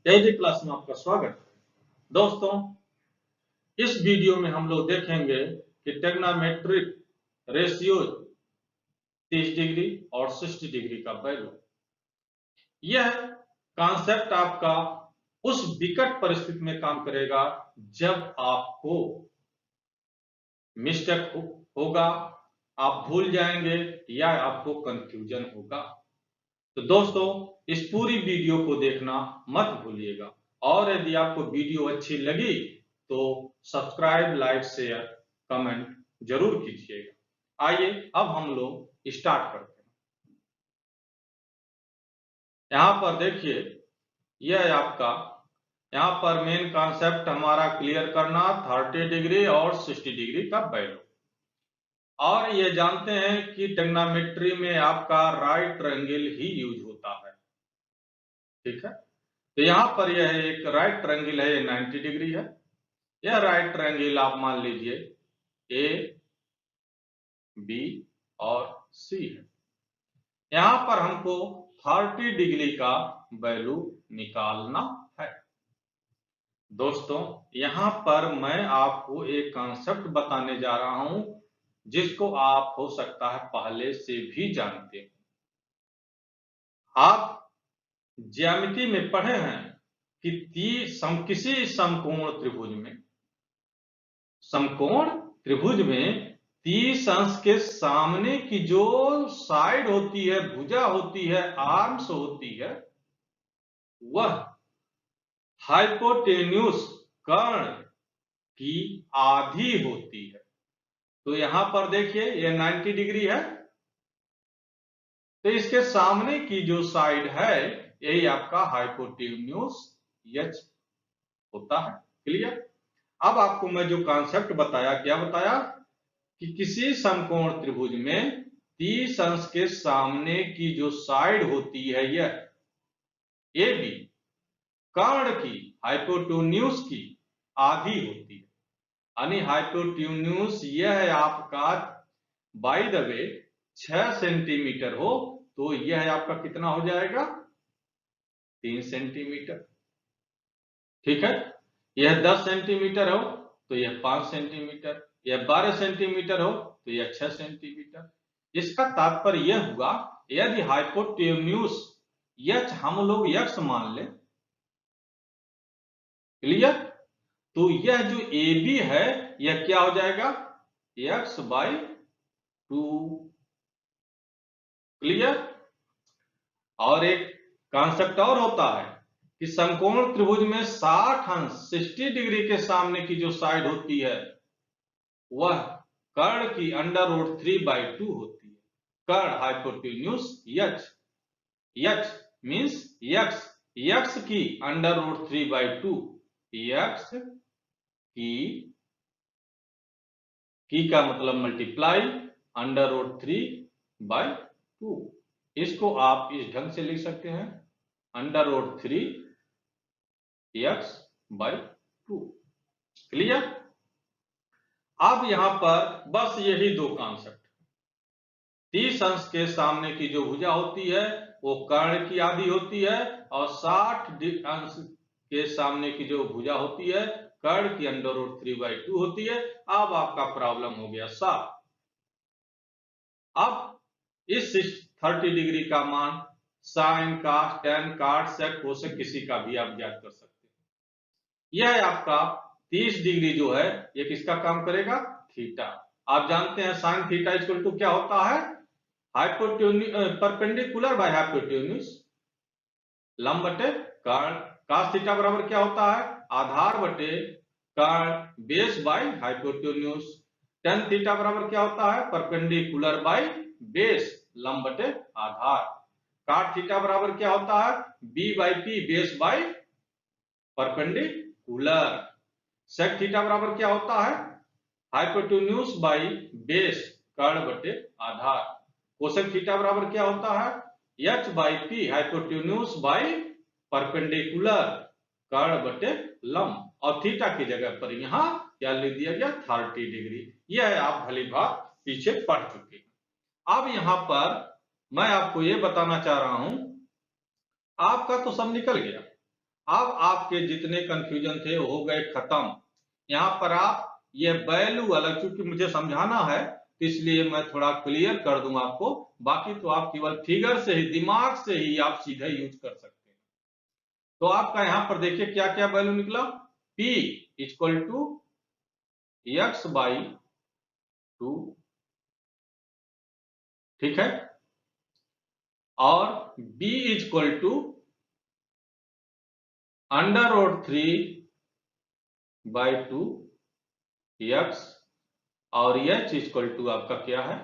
कैदी क्लास में आपका स्वागत है। दोस्तों, इस वीडियो में हम लोग देखेंगे कि ट्रिग्नोमेट्रिक रेशियो 30 डिग्री और 60 डिग्री का वैल्यू। यह कॉन्सेप्ट आपका उस विकट परिस्थिति में काम करेगा जब आपको मिस्टेक होगा, आप भूल जाएंगे या आपको कंफ्यूजन होगा। तो दोस्तों, इस पूरी वीडियो को देखना मत भूलिएगा और यदि आपको वीडियो अच्छी लगी तो सब्सक्राइब, लाइक, शेयर, कमेंट जरूर कीजिएगा। आइए अब हम लोग स्टार्ट करते हैं। यहां पर देखिए, यह आपका यहां पर मेन कॉन्सेप्ट हमारा क्लियर करना 30 डिग्री और 60 डिग्री का वैल्यू। और ये जानते हैं कि ट्रिग्नोमेट्री में आपका राइट ट्रायंगल ही यूज होता है, ठीक है। तो यहां पर यह एक राइट ट्रायंगल है, ये 90 डिग्री है। यह राइट ट्रायंगल आप मान लीजिए ए, बी और सी है। यहां पर हमको 30 डिग्री का वैल्यू निकालना है। दोस्तों, यहां पर मैं आपको एक कॉन्सेप्ट बताने जा रहा हूं जिसको आप हो सकता है पहले से भी जानते हैं। आप ज्यामिति में पढ़े हैं कि किसी समकोण त्रिभुज में 30 अंश के सामने की जो साइड होती है, भुजा होती है, आर्म्स होती है, वह हाइपोटेन्यूस कर्ण की आधी होती है। तो यहां पर देखिए, ये 90 डिग्री है, तो इसके सामने की जो साइड है यही आपका हाइपोटेन्यूस एच होता है। क्लियर? अब आपको मैं जो कॉन्सेप्ट बताया, क्या बताया कि किसी समकोण त्रिभुज में 30 अंश के सामने की जो साइड होती है यह ए बी कर्ण की, हाइपोटेन्यूस की आधी होती है। यानी हाइपोटेन्यूस यह आपका बाय द वे 6 सेंटीमीटर हो तो यह आपका कितना हो जाएगा? 3 सेंटीमीटर, ठीक है। यह 10 सेंटीमीटर हो तो यह 5 सेंटीमीटर, यह 12 सेंटीमीटर हो तो यह 6 सेंटीमीटर। इसका तात्पर्य यह हुआ, यदि हाइपोटेन्यूस यह हम लोग यक्स मान लें, क्लियर, तो यह जो ए बी है यह क्या हो जाएगा? X by 2। क्लियर? और एक कॉन्सेप्ट और होता है कि समकोण त्रिभुज में 60 अंश 60 डिग्री के सामने की जो साइड होती है वह कर्ण की √3/2 होती है। कर्ण hypotenuse x, x means x, x की √3/2, यक्स की का मतलब मल्टीप्लाई √3/2। इसको आप इस ढंग से लिख सकते हैं, √3 x/2। क्लियर? अब यहां पर बस यही दो कॉन्सेप्ट, 30 अंश के सामने की जो भुजा होती है वो कर्ण की आधी होती है और 60 अंश के सामने की जो भुजा होती है कर्ण की √3/2 होती है। अब आपका प्रॉब्लम हो गया साफ। अब इस 30 डिग्री का मान साइन, कॉस, टेन, कॉट, सेक, कोसेक किसी का भी आप ज्ञात कर सकते हैं। यह आपका 30 डिग्री जो है ये किसका काम करेगा? थीटा। आप जानते हैं साइन थीटा इक्वल टू क्या होता है? परपेंडिकुलर बाय हाइपोटेन्यूस, लंब बटे कर्ण। कॉस थीटा बराबर क्या होता है? आधार बटे कर्ण, base by hypotenuse. Tan theta बराबर क्या होता है? परपेंडिकुलर बाय बेस, लंब बटे आधार। कॉट थीटा बराबर क्या होता है? b/p, base by perpendicular. Sec theta बराबर क्या होता है? हाइपोटेन्यूस बाय बेस, कर्ण बटे आधार। कोसेक थीटा बराबर क्या होता है? h/p, हाइपोटेन्यूस बाय परपेंडिकुलर, कर्ण बटे लंब। और थीटा की जगह पर यहां क्या लिख दिया गया? 30 डिग्री। यह आप भली बात पीछे पढ़ चुके हैं। अब यहां पर मैं आपको यह बताना चाह रहा हूं, आपका तो सब निकल गया। अब आपके जितने कंफ्यूजन थे वो हो गए खत्म। यहाँ पर आप ये वैल्यू अलग, चूंकि मुझे समझाना है तो इसलिए मैं थोड़ा क्लियर कर दूंगा आपको, बाकी तो आप केवल फिगर से ही, दिमाग से ही आप सीधे यूज कर सकते हैं। तो आपका यहाँ पर देखिए क्या क्या वैल्यू निकला। P equal to x by 2, ठीक है, और B equal to under root 3/2 x, और H इक्वल टू आपका क्या है,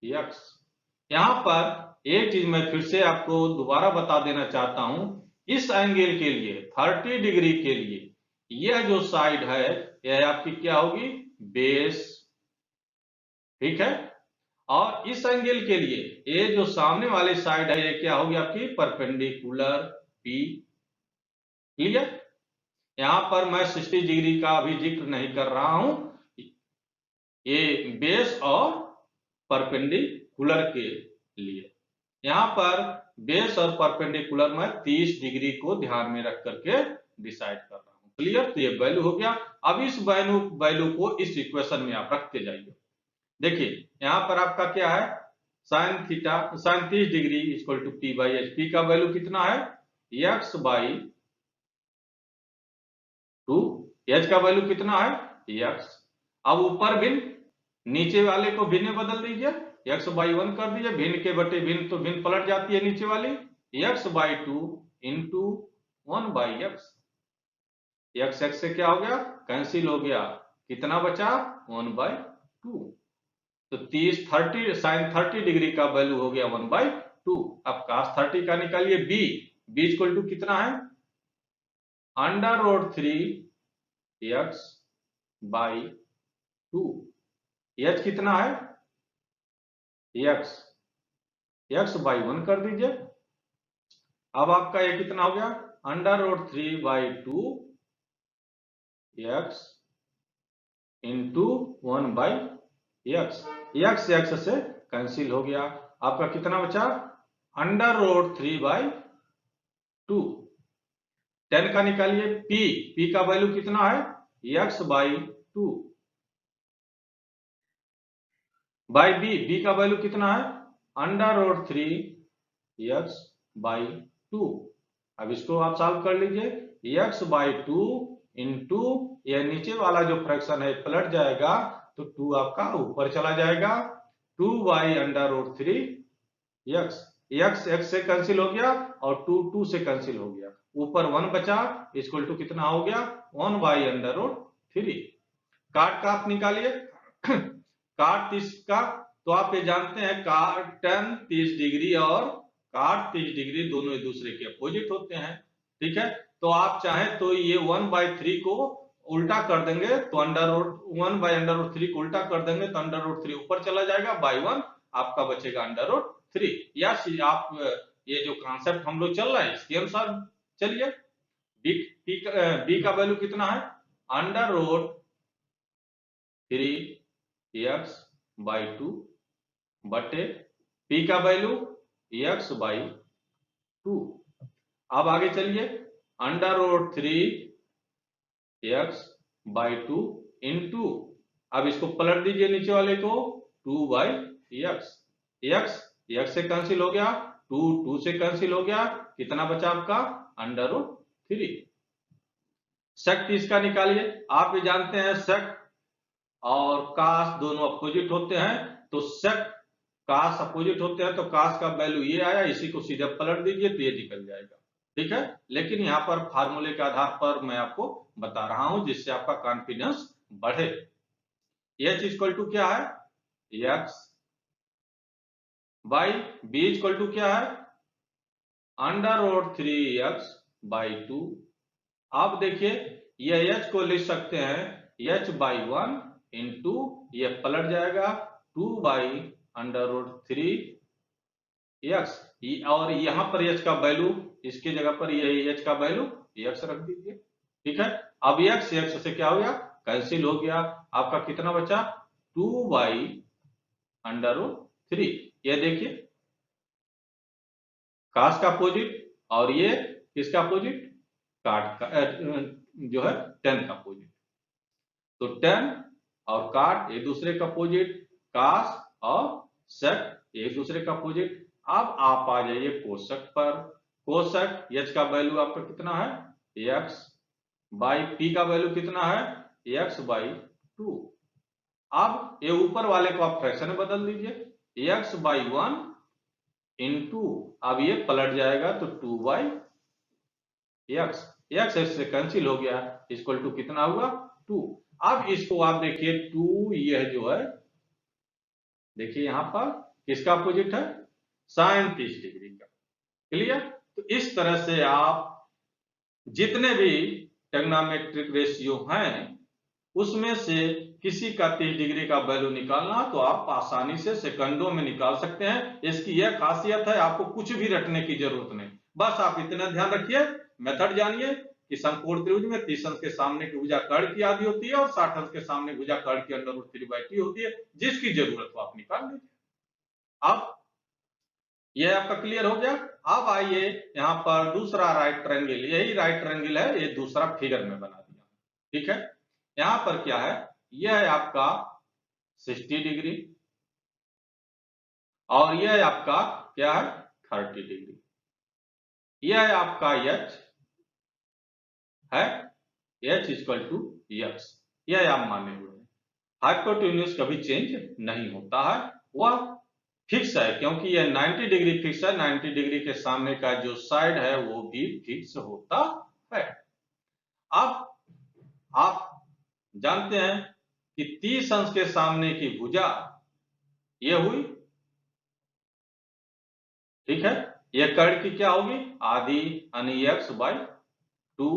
एक्स। यहां पर एक चीज मैं फिर से आपको दोबारा बता देना चाहता हूं, इस एंगल के लिए 30 डिग्री के लिए यह जो साइड है यह आपकी क्या होगी, बेस, ठीक है। और इस एंगल के लिए ये जो सामने वाली साइड है ये क्या होगी आपकी, परपेंडिकुलर पी, क्लियर। यहां पर मैं 60 डिग्री का अभी जिक्र नहीं कर रहा हूं, ये बेस और परपेंडिकुलर के लिए। यहां पर बेस और परपेंडिकुलर में 30 डिग्री को ध्यान में रख करके डिसाइड कर रहा हूं, क्लियर। तो ये वैल्यू हो गया। अब इस वैल्यू को इस इक्वेशन में आप रखते जाइए। देखिए यहां पर आपका क्या है, sine theta, sine 30 degree equal to p by h. P का वैल्यू कितना है, एक्स बाई 2, एच का वैल्यू कितना है, एक्स। अब ऊपर भिन्न, नीचे वाले को भिन्न में बदल दीजिए, एक्स बाई 1 कर दीजिए, भिन्न के बटे भिन्न तो भिन्न पलट जाती है नीचे वाली, x by 2 into 1 by x. X x से क्या हो गया, कैंसिल हो गया, कितना बचा, 1 बाई 2। तो 30 साइन 30 डिग्री का वैल्यू हो गया 1/2। अब cos 30 का निकालिए, बी इक्वल टू कितना है, under root 3 x by 2। H कितना है, एक्स, एक्स बाई 1 कर दीजिए। अब आपका ये कितना हो गया, under root 3/2 x into 1 by x. X x से कैंसिल हो गया, आपका कितना बचा, अंडर रूट 3/2। 10 का निकालिए, पी का वैल्यू कितना है, एक्स बाई 2 बाई बी का वैल्यू कितना है, अंडर रूट 3 एक्स बाई 2। अब इसको आप सॉल्व कर लीजिए, एक्स बाई 2 इंटू यह नीचे वाला जो फ्रैक्शन है पलट जाएगा तो 2 आपका ऊपर चला जाएगा, 2 by under root 3 x. X x से कैंसिल हो गया और 2 2 से कैंसिल हो गया, ऊपर 1 बचा, इक्वल टू कितना हो गया, 1 बाई अंडर रूट 3। काट का आप निकालिए, काट 30 का, तो आप ये जानते हैं काट tan 30 डिग्री और काट 30 डिग्री दोनों एक दूसरे के अपोजिट होते हैं, ठीक है। तो आप चाहें तो ये 1/3 को उल्टा कर देंगे तो under root 1 by under root 3 को उल्टा कर देंगे तो अंडर रूट 3 ऊपर चला जाएगा, बाई 1 आपका बचेगा अंडर रूट 3। या आप ये जो कॉन्सेप्ट हम लोग चल रहा है इसके अनुसार चलिए। बी का वैल्यू कितना है, अंडर रूट 3 एक्स बाई 2 बटे पी का वैल्यू एक्स बाई 2। अब आगे चलिए, under root 3 x by 2 into, अब इसको पलट दीजिए नीचे वाले को, 2 बाई एक्स। एक्स एक्स से कैंसिल हो गया, 2 2 से कैंसिल हो गया, कितना बचा आपका, अंडर रूट 3। सेक 30 का निकालिए, आप ये जानते हैं सेक और कास दोनों अपोजिट होते हैं, तो सेक कास अपोजिट होते हैं तो कास का वैल्यू ये आया, इसी को सीधे पलट दीजिए तो ये निकल जाएगा, ठीक है। लेकिन यहाँ पर फार्मूले के आधार पर मैं आपको बता रहा हूं जिससे आपका कॉन्फिडेंस बढ़े। एच इक्वल टू क्या है, x by b equal to क्या है, अंडर रूट 3 एक्स बाई 2। आप देखिए ये एच को लिख सकते हैं एच बाई 1 इंटू, ये पलट जाएगा 2 बाई अंडर रूट 3 एक्स, और यहां पर एच का वैल्यू, इसकी जगह पर ये एच का वैल्यू एक्स रख दीजिए, ठीक है। अब एक्स एक्स से क्या हो गया, कैंसिल हो गया, आपका कितना बचा, 2 बाई अंडर रूट 3। ये देखिए कास का अपोजिट और ये किसका अपोजिट, काट का जो है tan का अपोजिट। तो tan और काट एक दूसरे का अपोजिट, कास और सेक एक दूसरे का अपोजिट। अब आप आ जाइए कोसेक पर। कोसेक h का वैल्यू आपका कितना है, x बाई p का वैल्यू कितना है, x बाई 2। अब ये ऊपर वाले को आप फ्रैक्शन में बदल दीजिए, x बाई 1 इंटू, अब ये पलट जाएगा तो 2 बाई x, x से कैंसिल हो गया, इक्वल टू कितना हुआ 2। अब इसको आप देखिए 2, यह जो है देखिए यहां पर किसका अपोजिट है, sin 30 डिग्री का। क्लियर। तो इस तरह से आप जितने भी ट्रिग्नोमेट्रिक रेशियो हैं उसमें से किसी का 30 डिग्री का वैल्यू निकालना तो आप आसानी से सेकंडों में निकाल सकते हैं। इसकी यह खासियत है, आपको कुछ भी रटने की जरूरत नहीं, बस आप इतना ध्यान रखिए, मेथड जानिए कि समकोण त्रिभुज में 30 अंश के सामने की भुजा कर्ण की आधी होती है और 60 अंश के सामने भुजा कर्ण की अंडर रूट 3/t होती है। जिसकी जरूरत हो आप निकाल लीजिए। अब ये आपका क्लियर हो गया। अब आइए यहाँ पर दूसरा राइट ट्रायंगल, यही राइट ट्रायंगल है, ये दूसरा फिगर में बना दिया। ठीक है, यहाँ पर क्या है, यह है आपका 60 डिग्री और यह है आपका क्या है 30 डिग्री। यह है आपका h है, h इक्वल टू x, यह आप माने हुए हैं। हाइपोटेन्यूज कभी चेंज नहीं होता है, वह फिक्स है, क्योंकि यह 90 डिग्री फिक्स है। 90 डिग्री के सामने का जो साइड है वो भी फिक्स होता है। अब आप जानते हैं कि 30 अंश के सामने की भुजा ये हुई, ठीक है, यह कर्ण की क्या होगी आधी यानी x बाई 2,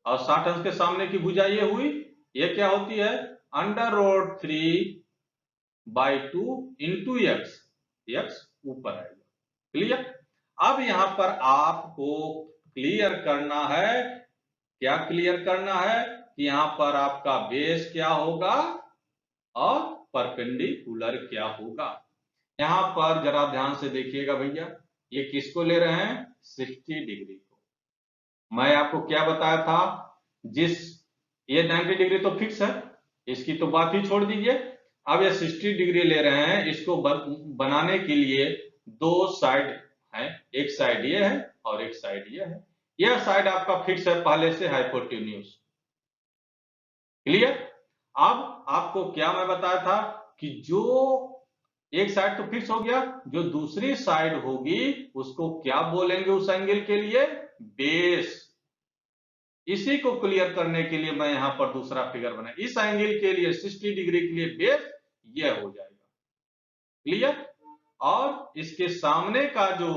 और 60 अंश के सामने की भुजा ये हुई, ये क्या होती है under root 3/2 into x, x ऊपर आएगा। क्लियर। अब यहां पर आपको क्लियर करना है, क्या क्लियर करना है कि यहां पर आपका बेस क्या होगा और परपेंडिकुलर क्या होगा। यहां पर जरा ध्यान से देखिएगा भैया, ये किसको ले रहे हैं 60 डिग्री को। मैं आपको क्या बताया था, जिस ये 90 डिग्री तो फिक्स है, इसकी तो बात ही छोड़ दीजिए। अब ये 60 डिग्री ले रहे हैं, इसको बनाने के लिए दो साइड है, एक साइड ये है और एक साइड ये है। यह साइड आपका फिक्स है पहले से हाइपोटेन्यूज। क्लियर। अब आपको क्या मैं बताया था कि जो एक साइड तो फिक्स हो गया, जो दूसरी साइड होगी उसको क्या बोलेंगे उस एंगल के लिए, बेस। इसी को क्लियर करने के लिए मैं यहां पर दूसरा फिगर बनाया, इस एंगल के लिए 60 डिग्री के लिए बेस यह हो जाएगा। क्लियर। और इसके सामने का जो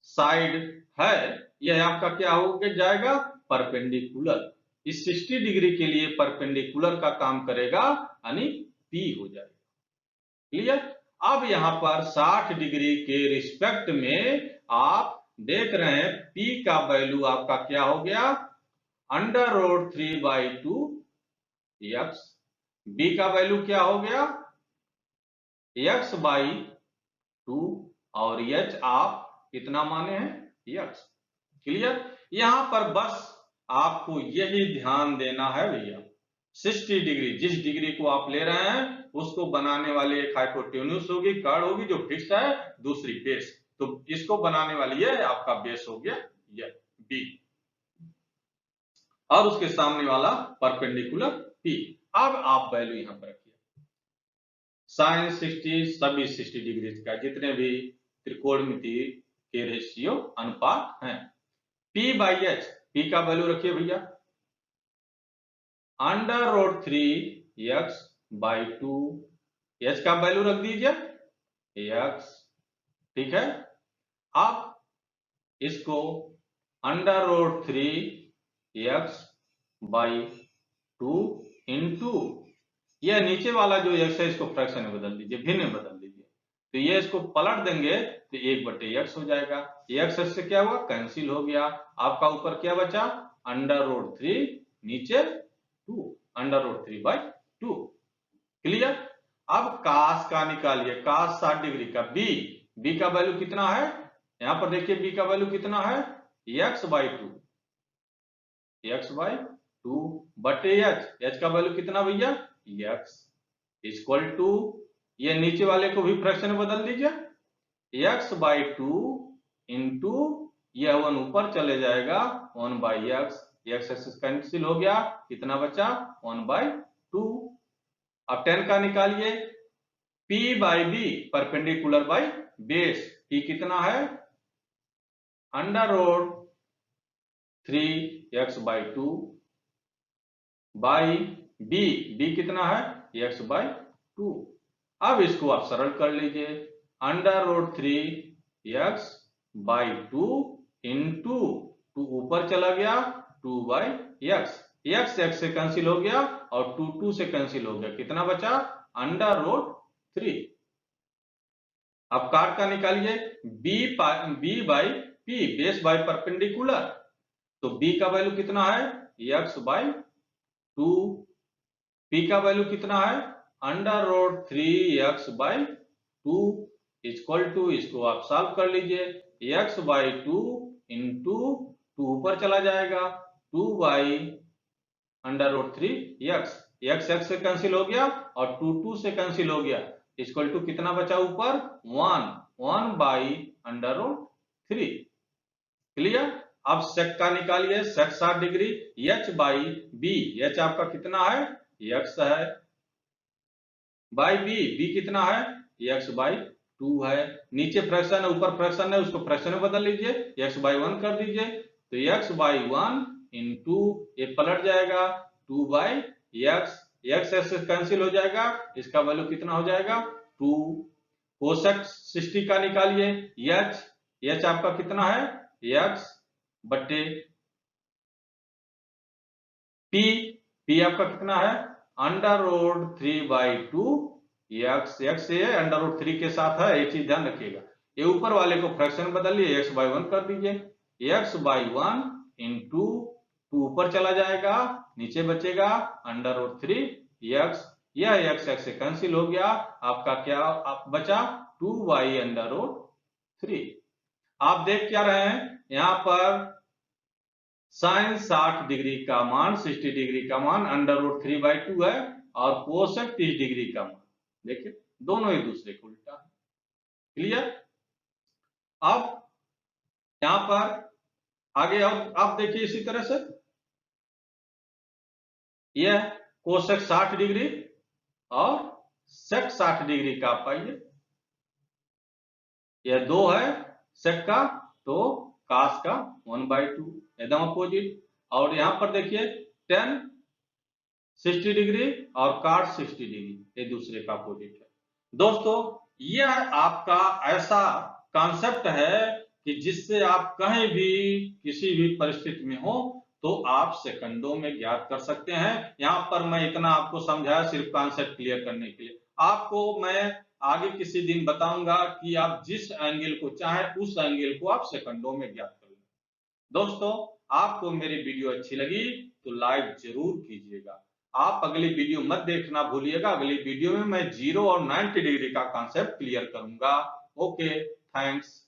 साइड है यह आपका क्या हो जाएगा परपेंडिकुलर। इस 60 डिग्री के लिए परपेंडिकुलर का काम करेगा यानी P हो जाएगा। क्लियर। अब यहां पर 60 डिग्री के रिस्पेक्ट में आप देख रहे हैं P का वैल्यू आपका क्या हो गया अंडर रूट 3/2 x, B का वैल्यू क्या हो गया x बाई 2 और h आप कितना माने हैं x। क्लियर। यहां पर बस आपको यही ध्यान देना है भैया, 60 डिग्री जिस डिग्री को आप ले रहे हैं उसको बनाने वाली एक हाइपोटेन्यूज होगी, कर्ण होगी जो फिक्स है, दूसरी बेस, तो इसको बनाने वाली है आपका बेस हो गया यह B और उसके सामने वाला परपेंडिकुलर P। अब आप वैल्यू यहां पर रखिए, साइन 60 सभी 60 डिग्री का जितने भी त्रिकोणमिति के रेशियो अनुपात हैं, P बाई एच, P का वैल्यू रखिए भैया under root 3x by 2, h का वैल्यू रख दीजिए x। ठीक है। अब इसको under root 3x by 2 into यह नीचे वाला जो x है इसको फ्रैक्शन में बदल दीजिए, भिन्न में बदल दीजिए, तो ये इसको पलट देंगे तो 1/x हो जाएगा। x से क्या हुआ कैंसिल हो गया, आपका ऊपर क्या बचा अंडर रूट 3 नीचे 2 अंडर रूट 3/2। क्लियर। अब कास का निकालिए, कास 60 डिग्री का B, B का वैल्यू कितना है यहां पर देखिए, B का वैल्यू कितना है x by two, x by two बटे एच, एच का वैल्यू कितना भैया एक्स, इक्वल टू, ये नीचे वाले को भी फ्रैक्शन में बदल दीजिए, एक्स बाई टू इंटू, यह वन ऊपर चले जाएगा, one by x, x x cancel हो गया, कितना बचा वन बाई टू। अब 10 का निकालिए, P by b perpendicular by base, P कितना है under root 3x by two by b, b कितना है x बाई टू। अब इसको आप सरल कर लीजिए, under root 3x by two into, two ऊपर चला गया, 2 बाई एक्स, एक्स एक्स से कैंसिल हो गया और 2 2 से कैंसिल हो गया, कितना बचा अंडर रूट 3। अब काट का निकालिए, b by p, base by perpendicular, तो b का वैल्यू कितना है x बाई टू, p का वैल्यू कितना है under root 3x by two, equal to, इसको आप सॉल्व कर लीजिए, x by two into, two ऊपर चला जाएगा, 2 by under root 3x, x x से कैंसिल हो गया और 2 2 से कैंसिल हो गया, इक्वल टू कितना बचा ऊपर 1 बाई अंडर रूट 3। क्लियर। अब सेक का निकालिए, sec 60 degree, h by b, h आपका कितना है एक्स है, बाई बी, बी कितना है एक्स बाई टू है, नीचे फ्रैक्शन है ऊपर फ्रैक्शन है, उसको फ्रैक्शन में बदल लीजिए, एक्स बाई वन कर दीजिए, तो एक्स बाई वन इंटू, ये पलट जाएगा 2 by x, x x cancel हो जाएगा, इसका वैल्यू कितना हो जाएगा 2। कोसेक 60 का निकालिए, एच, एच आपका कितना है एक्स बटे पी, पी आपका कितना है under root 3 by two x, x ये अंडर रूट 3 के साथ है, ये चीज ध्यान रखिएगा, ये ऊपर वाले को फ्रैक्शन बदलिए, एक्स बाई वन कर दीजिए, x by one into, two ऊपर चला जाएगा, नीचे बचेगा अंडर रूट 3 एक्स, यह एक्स एक्स से कैंसिल हो गया, आपका क्या आप बचा 2 बाई अंडर रूट 3। आप देख क्या रहे हैं यहां पर साइन 60 डिग्री का मान, 60 डिग्री का मान अंडर रूट 3 बाई टू है, और कोसेक 30 डिग्री का मान, देखिए दोनों एक दूसरे को उल्टा है। क्लियर। अब यहां पर आगे और आप देखिए इसी तरह से, यह कोसेक 60 डिग्री और सेक 60 डिग्री का आप पाइए, यह दो है सेक का, तो कास का 1 बाई टू, एकदम अपोजिट। और यहां पर देखिए टेन 60 डिग्री और काट 60 डिग्री, ये दूसरे का अपोजिट है। दोस्तों यह आपका ऐसा कॉन्सेप्ट है कि जिससे आप कहीं भी किसी भी परिस्थिति में हो तो आप सेकंडों में ज्ञात कर सकते हैं। यहाँ पर मैं इतना आपको समझाया सिर्फ कॉन्सेप्ट क्लियर करने के लिए, आपको मैं आगे किसी दिन बताऊंगा कि आप जिस एंगल को चाहें उस एंगल को आप सेकंडों में ज्ञात कर लें। दोस्तों आपको मेरी वीडियो अच्छी लगी तो लाइक जरूर कीजिएगा, आप अगली वीडियो मत देखना भूलिएगा, अगली वीडियो में मैं 0 और 90 डिग्री का कॉन्सेप्ट क्लियर करूंगा। Okay, thanks.